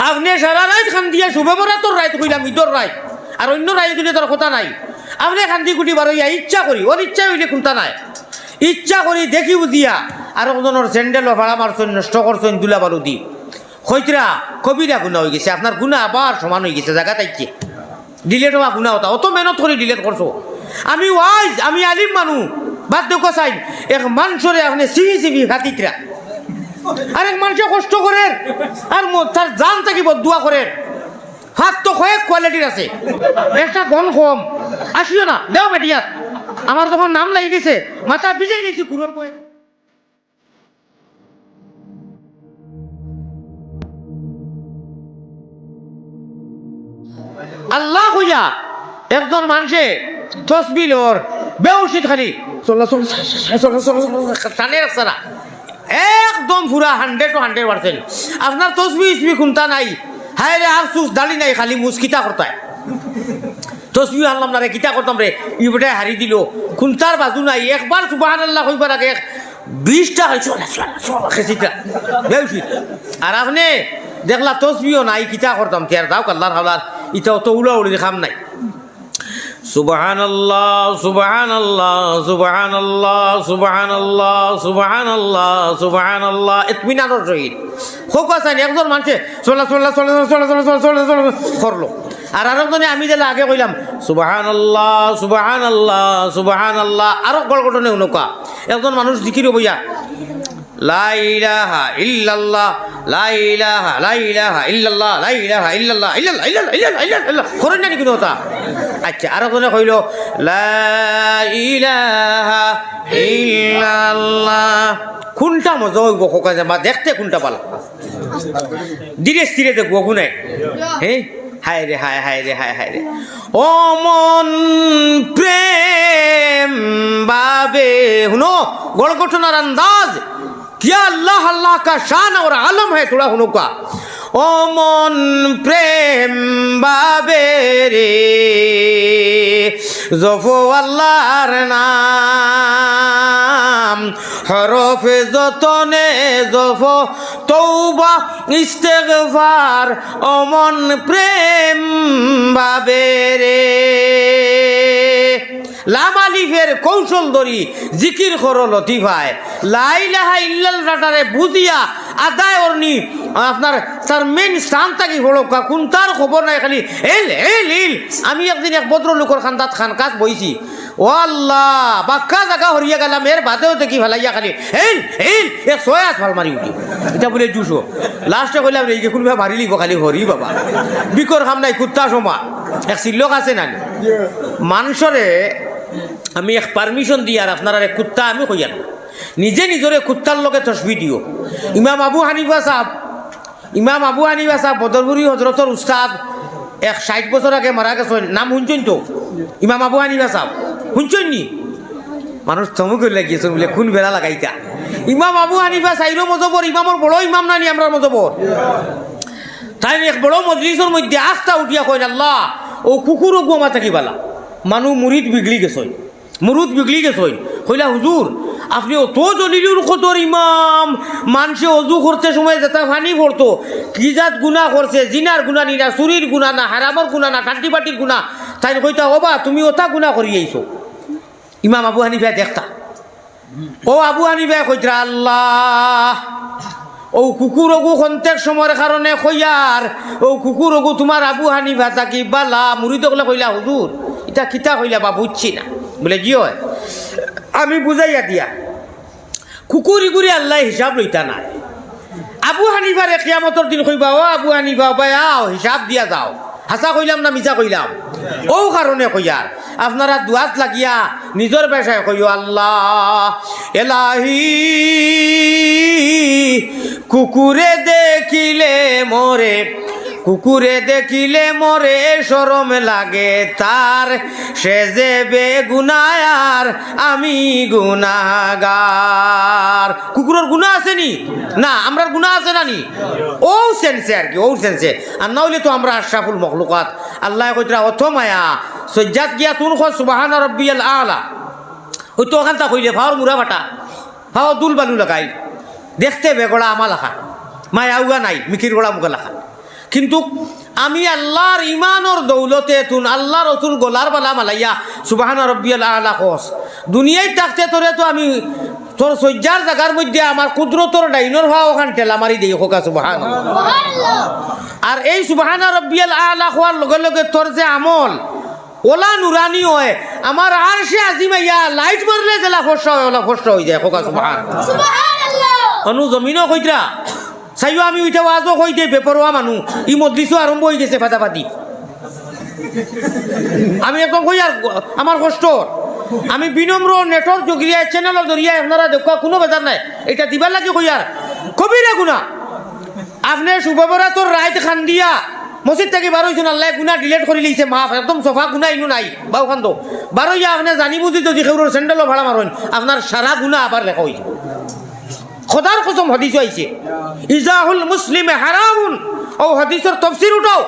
আপনি সারা রাত খান দিয়া শুভ বরাতর রাত কইলাম ঈদর রাত আর অন্য রাত দিলে তোর কথা নাই আপনি খান্দি কুটি বারইয়া ইচ্ছা করি ওর ইচ্ছা হইলে কোনটা নাই ইচ্ছা করি দেখি বুঝিয়া আর একজনের স্যান্ডেল ভাড়া মারছেন নষ্ট করছেন দুলা বালু দি খৈতরা কবিরা গুণা হয়ে গেছে আপনার গুণা আবার সমান হয়ে গেছে জায়গা তাইকে ডিলেট হওয়া গুণা হতা অত মেহনত করে ডিলেট করছো আমি ওয়াইজ আমি আলিম মানু বাদ দেখো চাই এক মানুষরে আপনি চিবি চিবি হাতিকরা আরেক মানুষে কষ্ট করেন আর তার জান থাকি বদুয়া করেন হাত তো কয়েক কোয়ালিটির আছে একটা গন কম আসিও না দেও বেটিয়া আমার যখন নাম লাগি গেছে মাথা ভিজে গেছি কুড়োর কয়ে আল্লাহ কইয়া একজন মানুষে তসবিল ওর বেউশিত খালি টানে রাখছে না একদম পুরা 100% আপনার তসবি ইসবি খুনতা নাই হায় রে আফসুস দালি নাই খালি মুসকিতা করতায় তসবি আনলাম না রে কিতা করতাম রে ইবেটাই হারি দিল খুনতার বাজু নাই একবার সুবহানাল্লাহ কইবার আগে 20টা খেসিটা বেউশিত আর আপনি দেখলা তসবিও নাই কিতা করতাম তিয়ার দাও আল্লাহর হাওলার ইটাও তো উড়াউড়ি খাম নাই সুবহানাল্লাহ সুবহানাল্লাহ সুবহানাল্লাহ সুবহানাল্লাহ সুবহানাল্লাহ সুবহানাল্লাহ ইতমিনানোর সহিত হোক আছে একজন মানুষে চলা করলো আর আরেকজনে আমি যেটা আগে কইলাম সুবহানাল্লাহ সুবহানাল্লাহ সুবহানাল্লাহ আরো গড়গড়নে উনকা একজন মানুষ জিকির বইয়া লা ইলাহা ইল্লাল্লাহ লা ইলাহা ইল্লাল্লাহ লা ইলাহা ইল্লাল্লাহ ইল্লাল্লাহ করেন না কোনো কথা আচ্ছা আরো কোনে কইল লা ইলাহা ইল্লাল্লাহ কোনটা মজা হইব কোকা জামা দেখতে কোনটা পালা ধীরে স্থিরে দেখবো গুনে হ্যাঁ হায় রে হায় হায় রে হায় হায় রে ও মন প্রেম বাবে হুনো গড়গঠনার আন্দাজ क्या अल्लाह अल्लाह का शान और आलम है थोड़ा हुनों का ओ मन प्रेम बाबे रे जफो अल्लाहर नाम हरफ जतने जफो तौबा इस्तिगफार ओ मन प्रेम बाबे रे লামালিফের কৌশল ধরি জিকির করো লতিফায় লা ইলাহা ইল্লাল্লাহটারে বুঝিয়া আদায় করনি আপনার তার মেন স্থান থাকি হলো কোন তার খবর নাই খালি এল এল এল আমি একদিন এক ভদ্রলোকের খান্দাত খানকাত বইছি ও আল্লাহ বাক্কা জায়গা হরিয়া গেলাম এর বাদেও দেখি ফেলাইয়া খালি এল এল এক ছয়াত ফাল মারি উঠি এটা বলে জুসো লাস্টে কইলাম রে যে কোনবা ভারি লিব খালি হরি বাবা বিকর খাম নাই কুত্তা সমা এক সিল্লক আছে না মানুষরে আমি এক পারমিশন দিই আর আপনারা কুত্তা আমি কইয়ার না নিজে নিজরে কুত্তার লগে তসবি দিও ইমাম আবু হানিফা সাহেব বদরপুরি হজরতর উস্তাদ 60 বছর আগে মারা গেছেন নাম শুনছেন তো ইমাম আবু হানিফা সাহেব শুনছেন নি মানুষ থমক লাগিয়েছেন বলে কোন বেলা লাগাইতা ইমাম আবু হানিফা সাইরো মজবর ইমামর বড় ইমাম নানি আমরা মজবর তাই এক বড় মজলিসের মধ্যে আস্থা উঠিয়া কইন আল্লাহ ও কুকুরও গোমা থাকি বালা মানুষ মুরিদ বিগলি গেছই কইলা হুজুর আপনি অত দলিলুর কদর ইমাম মানুষে অজু করতে সময় যেটা পানি পড়তো কি জাত গুণা করছে জিনার গুণা নি না চুরির গুণা না হারামর গুণা না কাটি বাটির গুণা তাই কইতা ওবা তুমি ওটা গুণা করি আইছো ইমাম আবু হানিফা দেখতা ও আবু হানিফা কইতা আল্লাহ ও কুকুর অগু খন্তের সময়ের কারণে কইয়ার ও কুকুর অগু তোমার আবু হানিফা তাকি বালা মুরিদ কইলা কইলা হুজুর এটা কিতা কইলা বা বুঝছি না বলে কি হয় আমি বুঝাইয়া দিয়া কুকুরি গুড়ি আল্লাহ হিসাব লইতা নাই আবু হানিফারে কিয়ামতর দিন কইবা ও আবু হানিফা ভাই আও হিসাব দিয়া যাও হাসা কইলাম না মিছা কইলাম ও কারণে কইয়ার আপনারা দুয়াত লাগিয়া নিজের পেশায় কইও আল্লাহ এলাহি কুকুরে দেখিলে মরে শরম লাগে তার সে যে বেগুনায়ার আমি গুনাহগার কুকুরের গুনাহ আছে নি না আমরার গুনাহ আছে না নি ও সেন্সে আর কি ও সেন্সে আর না হইলে তো আমরা আশরাফুল মখলুকাত আল্লাহ কইরা অথ মায়া সজ্জাত গিয়া তুন খ সুবহানা রাব্বিয়াল আলা ওই তো ওখানটা কইলে ফাওর মুরা ফাটা ফাও দুল বালু লাগাই দেখতে বেগড়া আমা লাখা মায়া উগা নাই মিকির গোড়া মুখা লাখা কিন্তু আমি আল্লাহর ইমানর দৌলতে তুন আল্লাহ রসুল গোলার বালা মালাইয়া সুবহান রব্বিয়াল আলা কস দুনিয়ায় থাকতে তোরে তো আমি তোর সজ্জার জায়গার মধ্যে আমার কুদরতর ডাইনর হওয়া ওখান ঠেলা মারি দিই হোকা সুবহান। আর এই সুবহান রব্বিয়াল আলা হওয়ার লগে লগে তোর যে আমল ওলা নুরানি হয় আমার আর সে আজিমাইয়া লাইট মারলে জেলা ফসা হয় ওলা ফসা হয়ে যায় হোকা সুবহান। অনু জমিনও কইতরা চাইও আমি উঠে ওয়াজও কই দিয়ে বেপরোয়া মানুষ ই মজলিসও আরম্ভ হয়ে গেছে ফাটাফাটি। আমি একদম কই আর আমার কষ্ট আমি বিনম্র নেটর জগিয়ায় চ্যানেলের জরিয়ায় আপনারা দেখা কোনো বেজার নাই এটা দিবার লাগে কই আর কবিরা গুণা আপনি শুভবরাতর রাইত খান দিয়া মসজিদ থেকে বার হয়েছেন আল্লাহ গুণা ডিলেট করে লিখছে মাফ একদম সফা গুণা ইনু নাই বাউ খান তো বার হইয়া আপনি জানি বুঝি যদি কেউর স্যান্ডেলও ভাড়া মারেন আপনার সারা গুণা আবার লেখা হয়েছে খোদার কসম হাদিস আইছে ইজাহুল মুসলিমে হারামুন ও হাদিসের তাফসীর উঠাও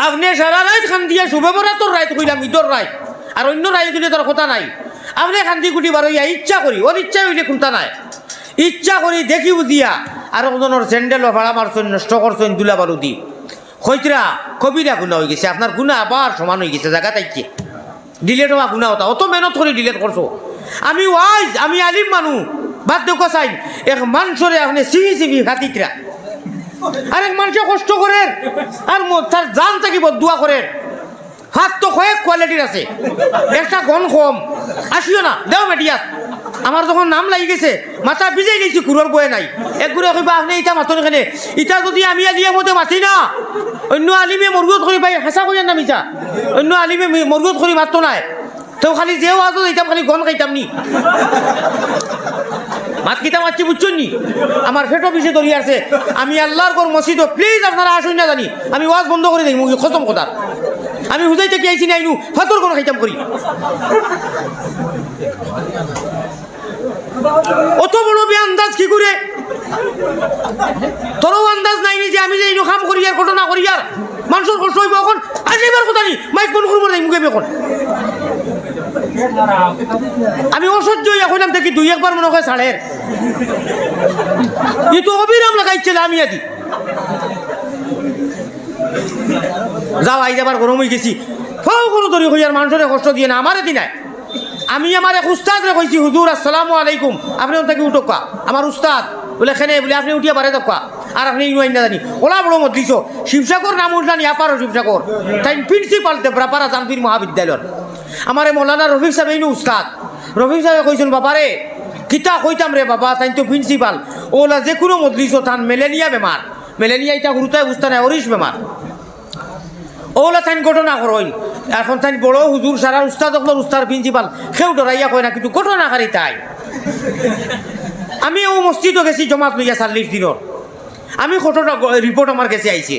আপনি সারা রাত খান দিয়া শুভবরাতর রাত কইলাম ঈদর রাত আর অন্য রাত দিলে তার কথা নাই আপনি খান্দি গুটি বার হইয়া ইচ্ছা করি ওর ইচ্ছা হইলে কোনটা নাই ইচ্ছা করি দেখি বুঝিয়া আর একজনের স্যান্ডেলও ভাড়া মারছেন নষ্ট করছেন দুলা বালু দি খৈতরা কবিরা গুণা হয়ে গেছে আপনার গুণা আবার সমান হয়ে গেছে জায়গা তাইকে ডিলেট হওয়া গুণা হতা অত মেহনত করে ডিলেট করছো আমি ওয়াইজ আমি আলিম মানুষ বাদ দেখো চাই এক মানুষরে আপনি চিবি চিবি হাতিকরা আর এক মানুষে কষ্ট করেন আর তার জান থাকি বদুয়া করেন হাত তো কয়েক কোয়ালিটির আছে একটা গন কম আসিও না দেও মেডিয়াত আমার যখন নাম লাগি গেছে মাথা ভিজাই গেছি কুড়োর বয়ে নাই একগুড়ে কইবা আপনি ইটা মাতন এখানে ইটা যদি আমি আলিয়া মতে মাতি না অন্য আলিমে মরগুত করি ভাই হাসা করিয়া না মিছা অন্য আলিমে মরগুত করি মাতো নাই তো খালি যেও আজ এইটাম খালি গন খাইতাম নি মাত কিতা মারছি বুঝছেন নি আমার ফেটো পিছিয়ে দড়িয়ে আছে আমি আল্লাহর কর মসজিদ প্লিজ আপনারা আসুন না জানি আমি ওয়াজ বন্ধ করে দিই মুখে খতম কথা আমি হুজাইতে কি আইছি না আইনু ফাতর কোন খাইতাম করি অত বড় বে আন্দাজ কি করে তোরও আন্দাজ নাই যে আমি যে এইনু কাম করি আর ঘটনা করি আর মানুষের কষ্ট হইব এখন আসিবার কথা নি মাইক বন্ধ করবো না মুখে এখন আমি অসহ্য হইয়া কইলাম দেখি দুই একবার মনে হয় ছাড়ের ই তো অবিরাম লাগাইছিল আমি আদি যাও আই যাবার গরম হয়ে গেছি ফাও কোনো দরি হইয়ার মানুষের কষ্ট দিয়ে না আমার এটি নাই আমি আমার এক উস্তাদরে কইছি হুজুর আসসালামু আলাইকুম আপনি ওর থেকে উঠোকা আমার উস্তাদ বলে খেনে বলে আপনি উঠিয়া পারে দোকা আর আপনি ইউআইন না জানি ওলা বড় মত দিছ শিবসাগর নাম উঠলানি আপারও শিবসাগর তাই প্রিন্সিপাল দেবরাপাড়া জানবীর মহাবিদ্যালয়ের আমার মৌলানা রফিক সাহেব এই উস্তাদ রফিক সাহেব কইছেন বাবারে কিতা কইতাম রে বাবা তাই তো প্রিন্সিপাল ওলা যে কোনো মজলিস তান মেলেনিয়া বেমার মেলেনিয়া এটা গুরুতায় বুঝতে নাই অরিস বেমার ওলা তাই ঘটনা করইন এখন তাই বড় হুজুর সারা উস্তাদ উস্তাদ প্রিন্সিপাল সেও ডরাইয়া কয় না কিন্তু ঘটনাকারী তাই আমি ও মসজিদও গেছি জমাত লইয়া 40 দিনের আমি ঘটনা রিপোর্ট আমার কাছে আইছে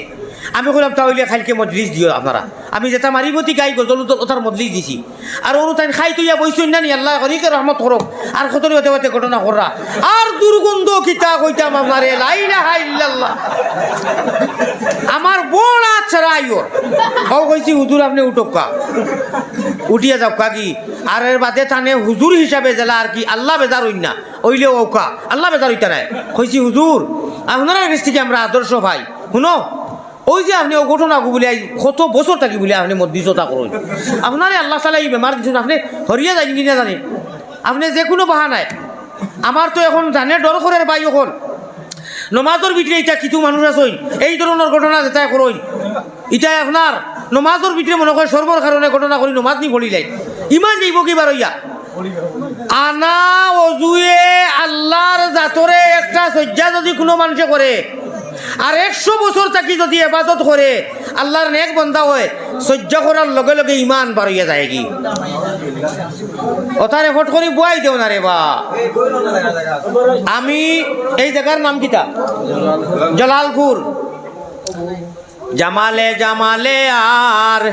আমি কইলাম তাহলে খাইলকে মজলিস দিও আপনারা আমি যেটা মারিবতী গাই গজল ওটার মজলিস দিছি আর অনু তাই খাই তুইয়া বইছুন না নি আল্লাহ করিকে রহমত করক আর কত হতে হতে ঘটনা কররা আর দুর্গন্ধ কিতা কইতাম আপনারে লা ইলাহা ইল্লাল্লাহ আমার বড় আছরাইও ও কইছি হুজুর আপনি উঠোকা উঠিয়া যাও কাকি আর এর বাদে টানে হুজুর হিসাবে জেলা আর কি আল্লাহ বেজার হইন না ওইলে ওকা আল্লাহ বেজার হইতা নাই কইছি হুজুর আপনারা কাছ থেকে আমরা আদর্শ ভাই শুনো ওই যে আপনি ও ঘটনা বলে কত বছর থাকি বলে আপনি মধ্যস্থতা করুন আপনারে আল্লাহ তালা এই বেমার দিচ্ছেন আপনি হরিয়া যাই কিনা জানে আপনি যে কোনো বাহানায় আমার তো এখন জানে ডর করে পাই এখন নমাজের ভিতরে এটা কিছু মানুষ আছে এই ধরনের ঘটনা যেটা করইন এটা আপনার নমাজের ভিতরে মনে করে সর্বর কারণে ঘটনা করি নমাজ নি পড়িলাই ইমান যাইব কি বার হইয়া আনা অজুয়ে আল্লাহর জাতরে একটা সজ্জা যদি কোনো মানুষে করে আর 100 বছর থাকি যদি ইবাদত করে আল্লাহর নেক বান্দা হয় সহ্য করার লগে লগে ইমান বাড়িয়া যায় কি ওটা রেকর্ড করে বয়াই দেও না রে বা আমি এই জায়গার নাম কিটা জলালপুর জামালে জামালে আর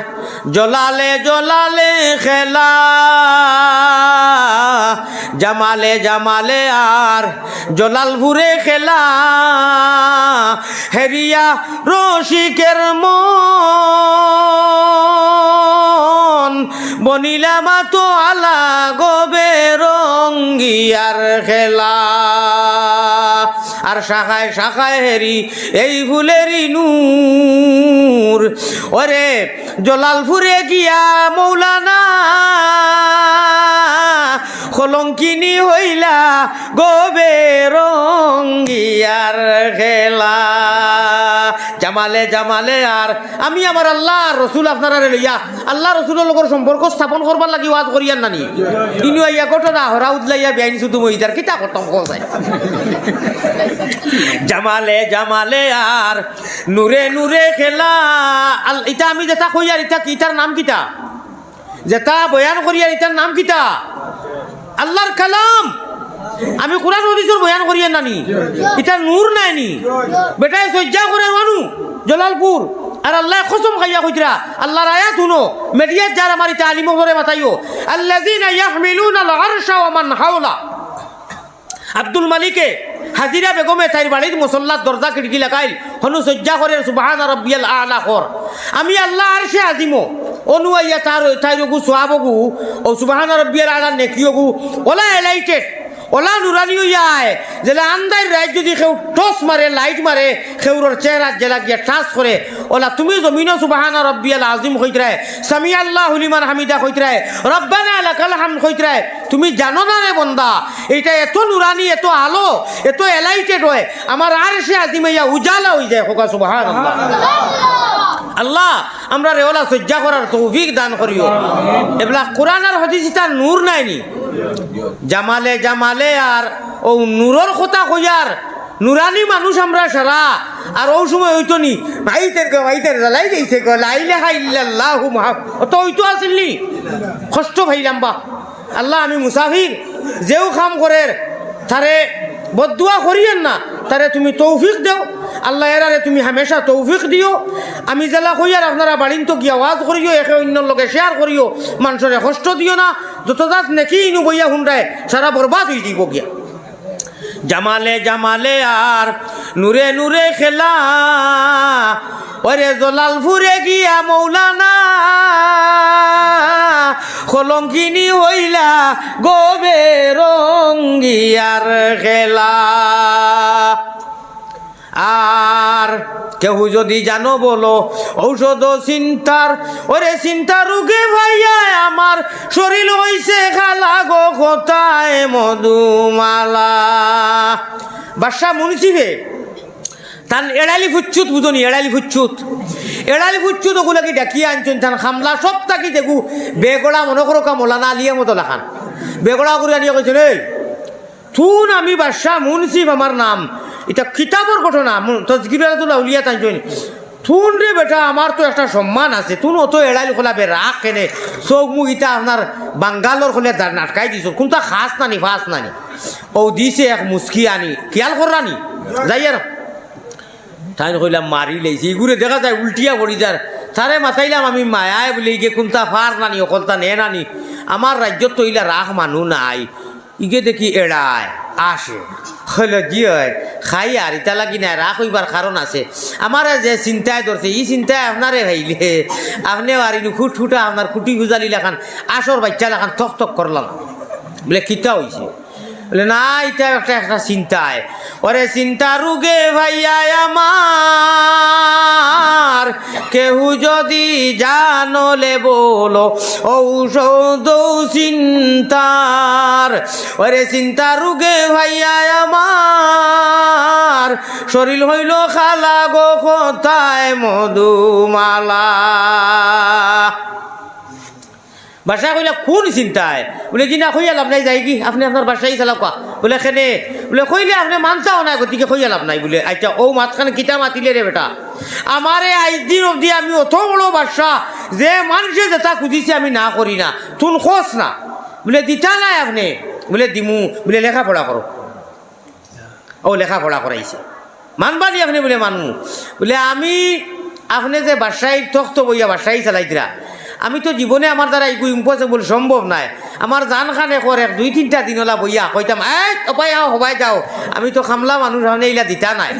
জলালে জলালে খেলা জামালে জামালে আর জলালপুরে খেলা হেরিয়া রসিকের মন বনিলা মাতো আলা গবে রঙ্গিয়ার খেলা আর শাখায় শাখায় হেরি এই ফুলেরই নূর। ওরে জলালপুরে গিয়া মৌলানা কলঙ্কিনী হইলা গোবে রঙ্গিয়ার খেলা। জামালে জামালে আর আমি আমার আল্লাহ রসুল আপনারা লইয়া আল্লাহ রসুলের লগর সম্পর্ক স্থাপন করবার লাগি ওয়াজ করিয়ার নানি ইনু আইয়া ঘটনা হরা উদলাইয়া বেআইনি শুধু মহিদার কিতা করতাম কোথায়। জামালে জামালে আর নূরে নূরে খেলা। ইটা আমি যেটা কইয়ার ইটা ইটার নাম কিতা, যেটা বয়ান করিয়ার ইটার নাম কিতা? আল্লাহর কালাম। আমি কোরআন হাদিসের বয়ান করিয়া নানি এটা নূর নাইনি বেটায় সজ্জা করে মানু জলালপুর। আর আল্লাহ কসম খাইয়া কইতরা আল্লাহর আয়াত শুনো মিডিয়াত যারা মারি তালিম করে মাতাইও আল্লাযিনা ইয়াহমিলুনাল আরশা ওয়া মান হাওলা। আব্দুল মালিকে হাজিরা বেগমে তাইর বাড়ির মুসল্লার দরজা খিড়কি লাগাইল হনু সজ্জা করে সুবহানা রাব্বিয়াল আলা কর। আমি আল্লাহ আরশে আজিমো অনুয়াইয়া তার গু সোয়াবগু ও সুবহানা রাব্বিয়াল আলা নেকিয়গু ওলা এলাইটেড ওলা নুরানি হইয়ায় যেটা আন্দার রাইট যদি কেউ টস মারে লাইট মারে খেউরর চেহারা জেলা গিয়া টাচ করে ওলা তুমি জমিনও সুবহানা রাব্বিয়াল আজিম কইতরায় সামি আল্লাহু লিমান হামিদা কইতরায় রব্বানা লাকাল হামদ কইতরায়। তুমি জানো না রে বন্দা এইটা এত নুরানি এত আলো এত এলাইটেড হয় আমার আরশে আজিম ইয়া উজালা হই যায় হোকা সুবহানাল্লাহ। আল্লাহ আমরা রেওলা সজ্জা করার তৌফিক দান করিও। এবলা কোরআন আর হাদিস তার নূর নাইনি জামালে জামালে আর ও নূরর কথা কইয়ার নুরানি মানুষ আমরা সারা। আর ও সময় হইতো নি মাইতের জ্বালাই দিয়েছে গো লা ইলাহা ইল্লাল্লাহু মুহাম্মাদ তো হইতো আসেননি কষ্ট ভাইলাম বা আল্লাহ আমি মুসাফির যেও কাম করে তারে বদুয়া করিয়েন না তারে তুমি তৌফিক দেও আল্লাহ এরারে তুমি হামেশা তৌফিক দিও। আমি জেলা কইয়ার আপনারা বাড়িন তো গিয়া ওয়াজ করিও একে অন্যর লগে শেয়ার করিও মানুষের কষ্ট দিও না যত যাত নেকি ইনু বইয়া হুন্ডায় সারা বরবাদ হয়ে দিব গিয়া। জামালে জামালে আর নূরে নূরে খেলা। ওরে জলালপুরে গিয়া মৌলানা কলঙ্কিনী হইলা গোবে রঙ্গিয়ার খেলা। আর কেউ যদি জানো বলো ঔষধ চিন্তার ওরে চিন্তা রোগে ভাইয়া আমার শরীর হইছে খালা গো কোথায় মধুমালা। বাদশা মুন্সিফে তান এড়ালি ফুচ্ছুত বুঝনি এড়ালি ফুচ্ছুত ওগুলোকে ডাকিয়ে আনছেন তান খামলা সব তাকি দেখু বেগড়া মনে করো কা মোলানা আলিয়া মতো লেখান বেগড়া করে আনিয়ে কইছেন এই থুন আমি বাদশা মুন্সিফ আমার নাম এটা কিতাবর ঘটনা তজকিরাতুল আউলিয়া তাইছেন থুন রে বেটা আমার তো একটা সম্মান আছে তুন অত এড়াইল খোলা বে রাখ কেনে চোখ মুখ ইটা আপনার বাঙ্গালোর খোলে নাটকাই দিছ কোনটা খাস নানি ফাঁস নানি ও দিছে এক মুস্কি আনি খেয়াল করানি যাই আর তাই কইলাম মারি লাইছি এগুলো দেখা যায় উল্টিয়া পড়ি যার তারে মাথাইলাম আমি মায়ায় বলে গিয়ে কোনটা ফার নানি অকলতা নে নানি আমার রাজ্যত তো ইলা রাখ মানুষ নাই ইগে দেখি এড়ায় আসে হইল জি হয় খাই আর ইটা লাগি না রাখ হইবার কারণ আছে আমার যে চিন্তায় ধরছে ই চিন্তায় আপনারে ভাইলে আপনিও আর ইনু ফুট ফুটা আপনার খুঁটি গুজালি লেখান আসর বাচ্চা লেখান থক থক করলাম বলে কিতা হয়েছে বলে না এটা একটা চিন্তায় ওরে চিন্তা রোগে ভাইয়া আমার কেউ যদি জানলে বলো ঔষধ চিন্তার ওরে চিন্তা রোগে ভাইয়া আমার শরীর হইল খালা গো কোথায় মধুমালা। বাসা কইলা কোন চিন্তায় বলে কি না কইয়া লাভ নাই যাই কি আপনি আপনার বাসায় চালাও কা বলে খেনে বলে কইলে আপনি মানতাও না গতিকে কইয়া লাভ নাই বলে আচ্ছা ও মাঝখানে কিতা মাতিলে রে বেটা আমারে আজ দিন অবধি আমি অত বড় বাসা যে মানুষে যেটা খুঁজিছে আমি না করি না তুন খোঁজ না বলে দিতা নাই আপনি বলে দিমু বলে লেখাপড়া করো ও লেখাপড়া করাইছে মানবানি আপনি বলে মানমু বলে আমি আপনি যে বাসায় তখ্ত বইয়া বাসায় চালাইতরা আমি তো জীবনে আমার দ্বারা এগুলো ইম্পসিবল সম্ভব নাই আমার জান খানে করে 2-3টা দিন ওলা বইয়া কইতাম অপায় আও হবাই যাও আমি তো খামলা মানুষ সামনে এইলা দিতা নাই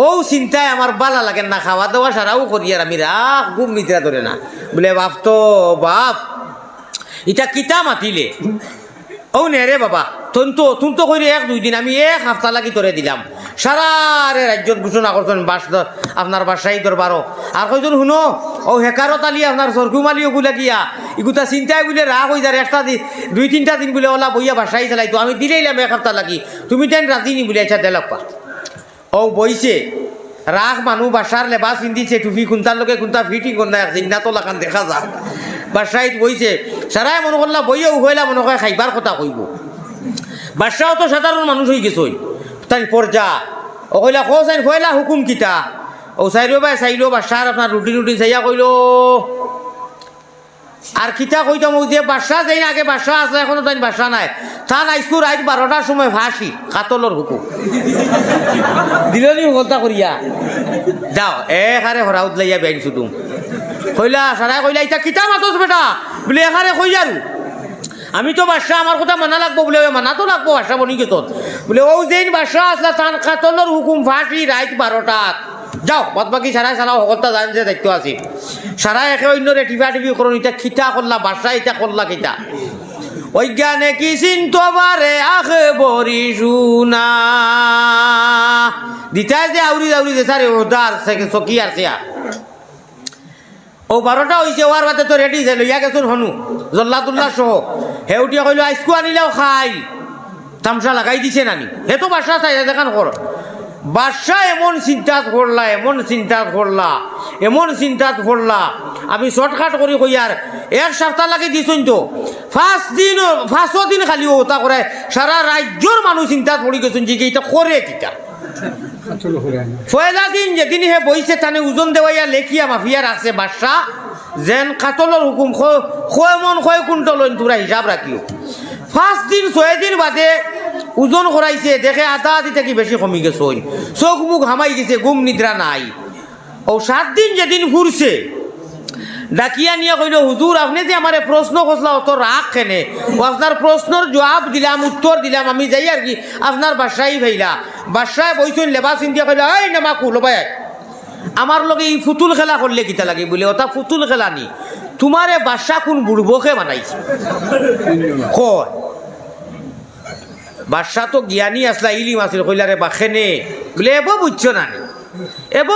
ও চিন্তায় আমার বালা লাগে না খাওয়া দাওয়া সারাও করি আর আমি রাখ ঘুম নিদ্রা ধরে না বলে বাপ তো বাপ এটা কিতা মাতিলে ও নে রে বাবা তুন তো কইরে 1-2 দিন আমি 1 সপ্তাহ লাগি তোরে দিলাম সারারে রাজ্যত ঘোষণা করছেন আপনার বাসায়ী দরবারও আর কয়জন শুনো ও হেকারত আলি আপনার সরকুমালিও গুলা গিয়া ইগুতা চিন্তায় বলে রাগ হয়ে যায় একটা দুই তিনটা দিন বলে ওলা বইয়া বাসায় চালাই তো আমি দিলেইলাম এক সপ্তাহ লাগি তুমি তেন রাজি নি বলে আচ্ছা দেলাপ্পা ও বইছে রাগ মানুষ বাসার লেবাস পিন্ধিছে টুপি খুন্তার লোকে খুন্তা ফিটিং করনা জিন্না তো লাগান দেখা যা বাসায় বইছে সারাই মনে করলা বইয়া উহইলা মনে হয় খাইবার কথা কইব বাসাও তো সাধারণ মানুষ হয়ে গেছে তাই পর্যা ও কইলা কোসাইন কইলা হুকুম কিতা ও চাইলো ভাই চাইলো বাসার আপনার রুটি চাইয়া কইল আর কিতা কইতাম ওই যে বাসা যাই আগে বাসা আছে এখনো তাই বাসা নাই তা নাইস্কুর আজ 12টার সময় ফাঁসি কাতলর হুকুম দিলনি হত্যা করিয়া যাও এখারে হরাউত লাইয়া বেআইন শুধুম কইলা সারাই কইলা ইটা কিতা মাতস বেটা বলে এখারে কই আর আমি তো বাসা আমার কথা মানা লাগবো বলে মানা তো লাগবো বাসা বনি গেত বলে ও যেন বাসা আসলা তান কাতলর হুকুম ফাঁসি রাত 12টাত যাও বাদ বাকি সারাই সারাও হকলটা জান যে দায়িত্ব আছে সারাই একে অন্যরে টিপি করুন এটা খিতা করলা বাসা এটা করলা কিতা অজ্ঞানে কি চিন্ত বারে আখে বরি শুনা দিতাই যে আউরি আউরি যে সারে ওদার চকি আর সেয়া ও 12টা হয়েছে ওর বাদে তো রেডি যে লইয়া গেছুন হনু জল্লাতুল্লাহ সহ হেউটিয়া কইল আইসকু আনিলেও খাই তামসা লাগাই দিছে নানি হে তো বাসা চাই দেখান কর বাদশাহ এমন চিন্তাত পড়লা আমি শর্টকাট করি কইয়ার এক সপ্তাহ লাগে দিছুন তো ফার্স্ট দিন খালি ওটা করে সারা রাজ্যর মানুষ চিন্তাত পড়ি গেছেন যে এটা করে কিটা পয়লা দিন যেদিন হে বইছে তানে ওজন দেওয়াইয়া লেখিয়া মাফিয়া রাখছে বাদশাহ যেন কাতলর হুকুম কয় মন কয় কুইন্টল তোরা হিসাব রাখিও ফার্স্ট দিন 6 দিন বাদে ওজন করাইছে দেখে আধা আধি থেকে বেশি কমি গেছে চোখ মুখ হামাই গেছে ঘুম নিদ্রা নাই ও 7 দিন যেদিন ঘুরছে ডাকিয়া নিয়ে কইল হুজুর আপনি যে আমার প্রশ্ন করলা অত রাগ কেনে ও আপনার প্রশ্নের জবাব দিলাম উত্তর দিলাম আমি যাই আর কি আপনার বাসায় ভাইলা বাসায় বইছেন লেবাস ইন্দিয়া কইলা এই না মাকু লো ভাই আমার লগে এই ফুতুল খেলা করলে কিতা লাগে বলে ওটা ফুতুল খেলা নি তোমারে বাসা কোন বুড়বকে বানাইছে কয় বাদশাহ তো জ্ঞানী আসলা ইলিম আসল কইলারে বাখেনে বলে এব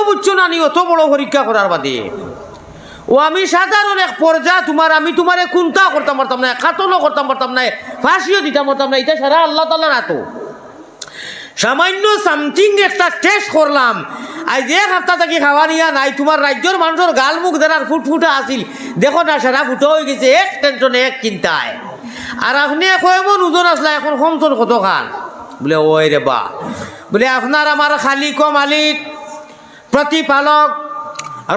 বুঝছো নানি অত বড় পরীক্ষা করার বাদে ও আমি সাধারণ এক পর্যা আমি তোমারে কোনটা করতাম পারতাম না কাতলও করতাম পারতাম না ফাঁসিও দিতাম পারতাম না এটা সারা আল্লাহ তাআলা রাতো সামান্য সামথিং একটা টেস্ট করলাম আজ এক সপ্তাহ থেকে খাওয়া নিয়া নাই তোমার রাজ্যের মানুষের গাল মুখ দেওয়ার ফুটফুটা আসিল দেখো না সারা ফুটো হয়ে গেছে এক টেনশনে এক চিন্তায় আর আপনি এমন ওজন আসলা এখন কমতন কত খান বলে ওই রে বা বলে আপনার আমার খালিক মালিক প্রতিপালক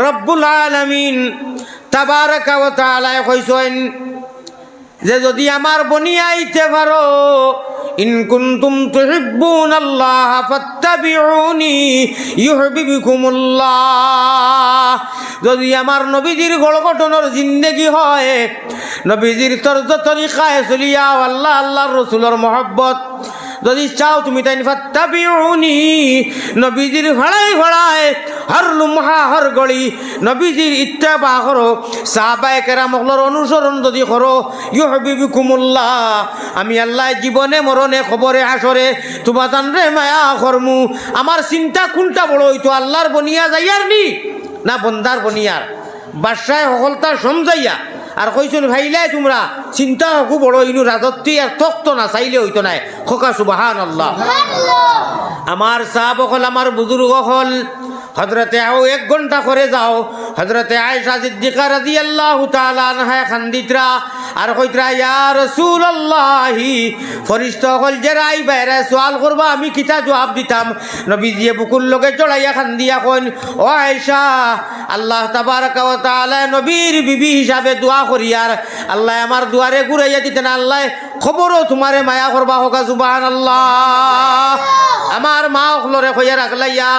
রব্বুল আলামিন তাবারাকা ওয়া তাআলা কইছেন যে যদি আমার বনিয়াইতে পারো ইন কুনতুম তুহিব্বুনাল্লাহ ফাত্তাবিউনি ইউহিব্বুকুমুল্লাহ যদি আমার নবীজির গড়গঠনের জিন্দেগি হয় নবীজির তর্জ তরিকায় চলিয়া আল্লাহ আল্লাহর রাসূলের মহব্বত যদি চাও তুমি তাই ফাত্তাবিউনি নবীজির ভাড়ায় হর লুমহা হর গড়ি নবীজির ইত্তেবা করো সাহাবায়ে কেরামর অনুসরণ যদি করো ইউহিব্বুকুমুল্লাহ আমি আল্লাহ জীবনে মরণে খবরে হাসরে তোমার তানরে মায়া করমু আমার চিন্তা কোনটা বড় হইতো আল্লাহর বনিয়া যাইয়ার নি না বন্দার বনিয়ার বাদশায় সকলতা সমজাইয়া আর কইছেন ভাইলাই তোমরা চিন্তা হকু বড় ইনু রাজত্ব আর তখ্ত না চাইলে হইতো নাই খোকা সুবহানাল্লাহ আমার সাহাব হল আমার বুজুর্গ হল হযরতে আও 1 ঘন্টা করে যাও হযরতে আয়েশা সিদ্দিকা রাদিয়াল্লাহু তাআলা আনহা খান্দিতরা আর কইতরা ইয়া রাসূলুল্লাহ ফরিশতা হল যে রাই বাইরে সওয়াল করবা আমি কিতা জবাব দিতাম নবীজি বুকুল লগে চড়াইয়া খান্দিয়া কইন ও আয়েশা আল্লাহ তাবারাকা ওয়া তাআলা নবীর বিবি হিসাবে দোয়া করিয়ার আল্লাহ আমার দুয়ারে ঘুরাইয়া দিতেন আল্লাহ খবরও তোমারে মায়া করবা হোক সুবহানাল্লাহ আমার মা হলরে কইয়া রাখলাইয়া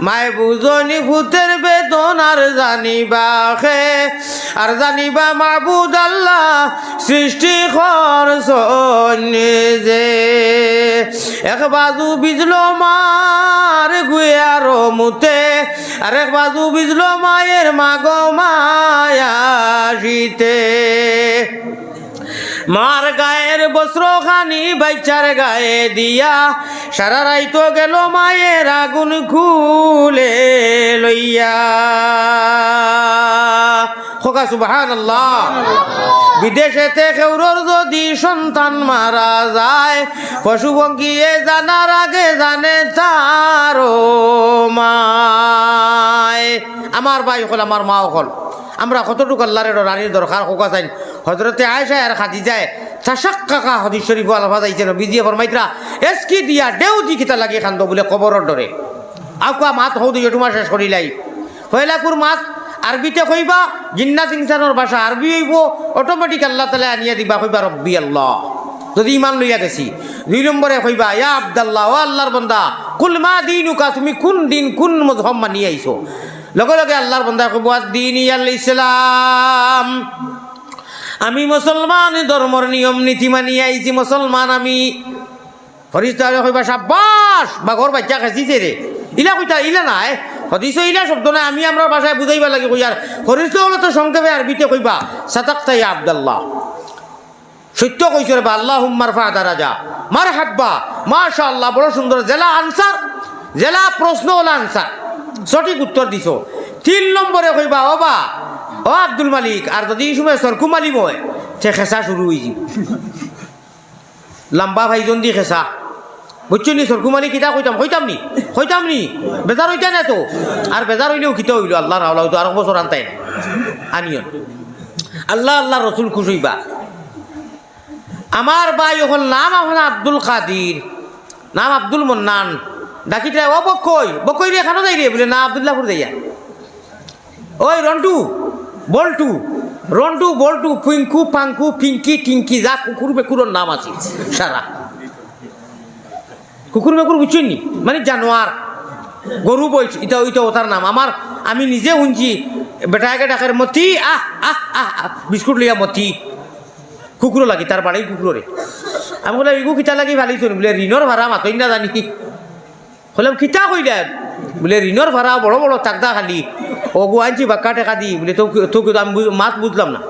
মায় বুঝনি ভূতের বেদন আর জানিবা মাবুদ আল্লাহ সৃষ্টি যে এক বাজু বিজলো মার গুয়ার মুতে আর এক বাজু বিজলো মায়ের মাগো মায়া শীতে মার গায়ের বস্ত্র খানি বাচ্চার গায়ে দিয়া সারা রাইতো গেল মায়ের আগুন খুলে লইয়া। খোকা সুবহানাল্লাহ। বিদেশেতে কেউরর যদি সন্তান মারা যায়, পশু পঙ্খিয়ে জানার আগে জানে তার মায়। আমার ভাই হল, আমার মা হল, আমরা কতটুকু আল্লাহর রানীর দরকার হোকা চাই। হজরতে আয়েশা আর খাদিজায় তাশাক্কাকা হাদিস শরীফ আলফাজ আইছে নবী দিয়ে ফরমাইতরা এসকি দিয়া দেউ দি কিতা লাগে খান্দ বলে কবরের ডরে। আকুয়া মাত হৌ দিয়ে তোমার শেষ করিলাই হইলাকুর মাত আরবিতে কইবা, জিন্নাত ইনসানের ভাষা আরবি হইব, অটোমেটিক আল্লাহ তাআলা আনিয়া দিবা কইবা রব্বি আল্লাহ, যদি ইমান লইয়া গেছি। 2 নম্বরে কইবা ইয়া আব্দুল্লাহ, ও আল্লাহর বান্দা, কুল মা দীনুকা, তুমি কোন দিন কোন মযহব মানি আইছো। লগে লগে আল্লাহর বান্দা কইব আদ-দীন ইয়াল ইসলাম, আমি মুসলমান, ধর্মের নিয়ম নীতি মানি আইছি, মুসলমান আমি। ফরিস্তা কইবা শাবাশ, বা ঘর বাচ্চা খাইছে রে, ইলা কইতা ইলা নাই হদিস ইলা শব্দ নাই, আমি আমরা ভাষায় বুঝাইবা লাগে কইয়ার। ফরিস্তা হলো তো সংক্ষেপে আরবিতে কইবা সাদাকতা ইয়া আব্দুল্লাহ, সত্য কইছ রে বা, আল্লাহুম্মা রফা দারাজা, মারহাবা, মাশাআল্লাহ, বড় সুন্দর। জেলা আনসার, জেলা প্রশ্ন হলো আনসার, সঠিক উত্তর দিছো। 3 নম্বরে কইবা ও বা, ও আব্দুল মালিক, আর যদি এই সময় সরকু মালিম হয় সে খেসা শুরু হয়ে যাব, লম্বা ভাইজন দি খেসা, বুঝছো নি? সরকু মালিক কিতা কইতাম কইতাম নি বেজার হইতা না তো, আর বেজার হইলেও কিতা হইল আল্লাহ রাওলা হইতো আর বছর আনতাই না আনিয়ন। আল্লাহ আল্লাহ রসুল খুশ হইবা। আমার ভাই এখন নাম এখন আব্দুল কাদির, নাম আব্দুল মন্নান, ডাকিটা ও বকই রে খানো যাই রে বলে না আব্দুল্লাহপুর যাইয়া। ওই রন্টু বল্টু পিঙ্কু পাঙ্কু পিঙ্কি টিঙ্কি, যা কুকুর বেকুরের নাম আছে সারা। কুকুর বেকুর বুঝছেন নি, মানে জানোয়ার, গরু বই, এটা ওইটা ওটার নাম। আমি নিজে শুনছি বেটাকে ডাকের মতি, আহ আহ আহ বিস্কুট লইয়া মতি, কুকুরও লাগি তার বাড়ির কুকুরে। আমি বললাম ইগু কিতা লাগি ভালি শুনি, বলে ঋণর ভাড়া মাতই না জানি। বললাম কিতা কইলেন, বলে ঋণর ভাড়া বড় বড় তাকদা খালি ওগু আনছি বাক্কা টেকা দি, বলে তো আমি মাত বুঝলাম না।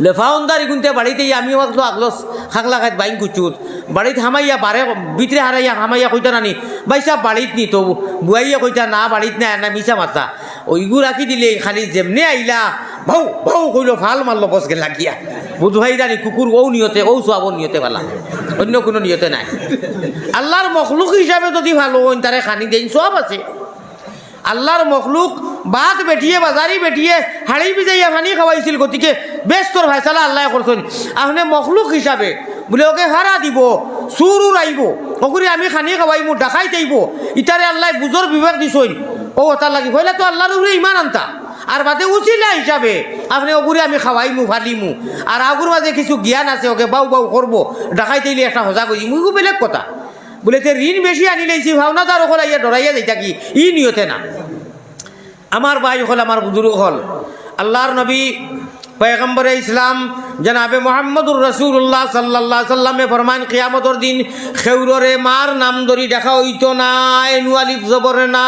লেফাউন্দারি গুনতে বাড়িতে আমি আগলো খাকলা খাত বাইন কুচুত বাড়িতে হামাইয়া বারে ভিতরে হারাইয়া হামাইয়া কইতা নানি বাইসা বাড়িত নি, তো বুয়াইয়া কইতা না বাড়িত নাই না মিছা মাতা। ওইগু রাখি দিলে খালি যেমনে আইলা ভাউ ভাউ কইল ভাল মারলো বসকে লাগিয়া। বুধভাই জানি কুকুর ও নিয়তে, ও সোয়াবর নিয়তে ভালা, অন্য কোনো নিয়তে নাই। আল্লাহর মখলুক হিসাবে যদি ভালো হইন তারে খানি দেন সব আছে। আল্লাহর মখলুক বাদ বেটিয়ে বাজারি বেটিয়ে হাড়ি বিজাইয়া পানি খাওয়াইছিল, গতিকে বেশ তোর ভাইসালা আল্লাহ করছেন। আপনি মখলুক হিসাবে বলে ওকে হারা দিব, সুর আইব, ওগুলি আমি খানি খাওয়াইমু, ডাকাই যাইব, ইটারে আল্লাহ বুঝর বিবেক দিছইন। ও তার লাগি হইলে তো আল্লাহর উপরে ইমান আনতা, আর বাদে উচিলা হিসাবে আপনি ওগুলি আমি খাওয়াইমু ফালিমু, আর আগুর মাঝে কিছু জ্ঞান আছে ওকে বাউ বাউ করবো, ডাকাই তাইলে একটা সজাগ হয়েছি, মুগু বেলেগ কথা। বলে তে ঋণ বেশি আনি লাইছি ভাওনা তার ওখানে ইয়া ডরাইয়া যাই থাকি, ই নিয়তে না। আমার ভাই হল, আমার বুজুর্গ হল, আল্লাহর নবী পয়গম্বরে ইসলাম জনাবে মুহাম্মদুর রাসূলুল্লাহ সাল্লাল্লাহু আলাইহি সাল্লামে ফরমান কিয়ামতের দিন খেউররে মার নাম ধরি দেখা হইতো না। নুয়ালিফ জবরে না,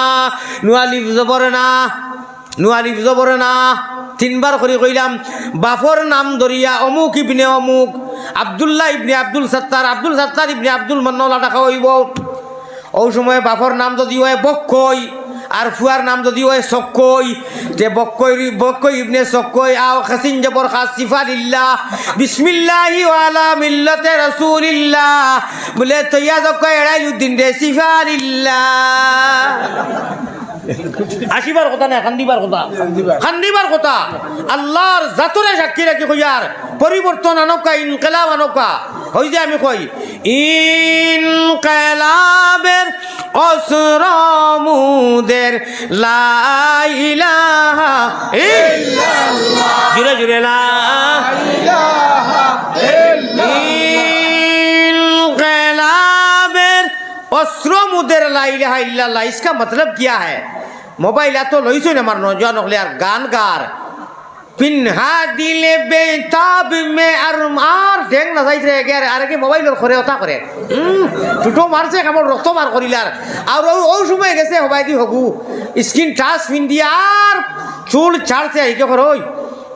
নুয়ালিফ জবরে না, নুয়ালিফ জবরে না, 3 বার করে কইলাম। বাফর নাম ধরিয়া অমুক ইবনে অমুক, আব্দুল্লাহ ইবনে আব্দুল সত্তার, আব্দুল সত্তার ইবনে আব্দুল মান্নাওয়ালা দেখা হইব। ওই সময় বাফর নাম যদি হয় বক্কই, আর ফুয়ার নাম যদি হয় চক্কই, যে বক্কই ইবনে চক্কই আও খাসিন জবর খাস সিফালিল্লাহ বিসমিল্লাহি ওয়ালা মিল্লাতে রাসূলিল্লাহ, বলে তৈয়া চক্কই এড়াইলুদ্দিন রে সিফালিল্লাহ। আসিবার কথা না, খান্দিবার কথা। আল্লাহর জাতরে সাক্ষী রাখি কইয়ার পরিবর্তন আনকা, ইনকিলাব আনকা। হই যে আমি কই ইনকিলাবের অসরমুদের লা ইলাহা ইল্লাল্লাহ, জুরে জুরে লা ইলাহা ইল্লাল্লাহ। ইনকিলাবের অসরমুদের লা ইলাহা ইল্লাল্লাহ, इसका मतलब क्या है? মোবাইল এত লইছো না আমার নজন হলে আর গান গার পিনহা দিলে বেতাব মে আর ঠেং না যাইছে আর কি মোবাইলের ঘরে ওটা করে দুটো মারছে কেমন রক্ত মার করিলার। আর ওই সময় গেছে হবাই দি হগু স্ক্রিন টাচ পিন দিয়ে আর চুল ছাড়ছে এইকে করে ওই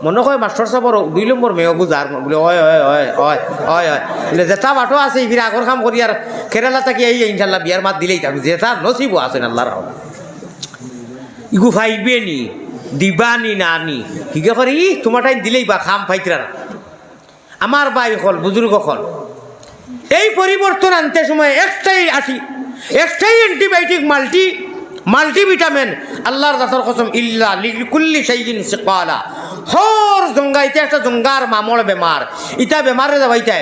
মনে হয় মাস্টার সাহেবর 2 নম্বর মেয়ে বুঝার বলে হয় হয় হয় হয় হয় হয় বলে যেটা বাটো আছে ফির আগর কাম করি আর কেরালা থেকে এই ইনশাল্লাহ বিয়ার মাত দিলেই থাকবে যেটা নসিবও আছেন আল্লাহর ইগু ফাইবে নি দিবানি না নি হিগে করে তোমার টাইম দিলেই বা খাম ফাইতরা না আমার ভাই হল বুজুর্গ হল এই পরিবর্তন আনতে সময় একটাই অ্যান্টিবায়োটিক মাল্টিভিটামিন আল্লাহর জাতর কসম ইল্লা লিকুল্লি শাইইন সিকালা হর জঙ্গাইতে একটা জঙ্গার মামল বেমার ইটা বেমারে যাবাইতে